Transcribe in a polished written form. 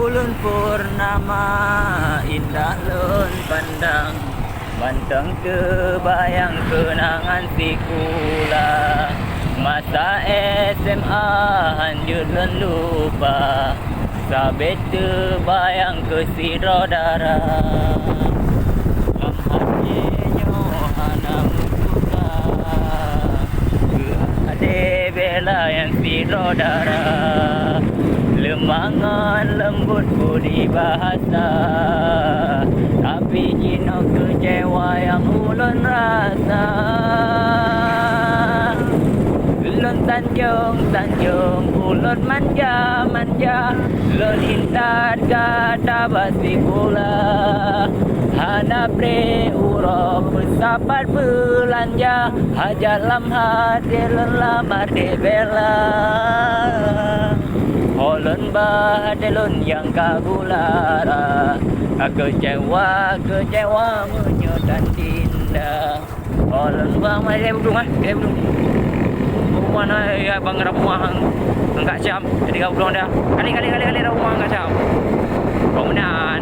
Bulan purnama indah lun pandang, banteng kebayang kenangan sikula. Masa SMA hanjur lun lupa, sabit terbayang ke sirodara. Lamhatnyo hanam suka, ke ade bela yang sirodara. Lemangan lembut budi bahasa, tapi jino kecewa yang ulun rasa. Ulun tanjung, ulun manja, ulun intat kata basi pula. Hana pre urop sapat belanja, hajat lam hati lamar de bela. Holun badelun yang kagulara, kecewa menyodan dinda. Holun bang mai belum mana ya bang rumah enggak jam jadi kau belum dah kali rumah enggak jam. Kemudian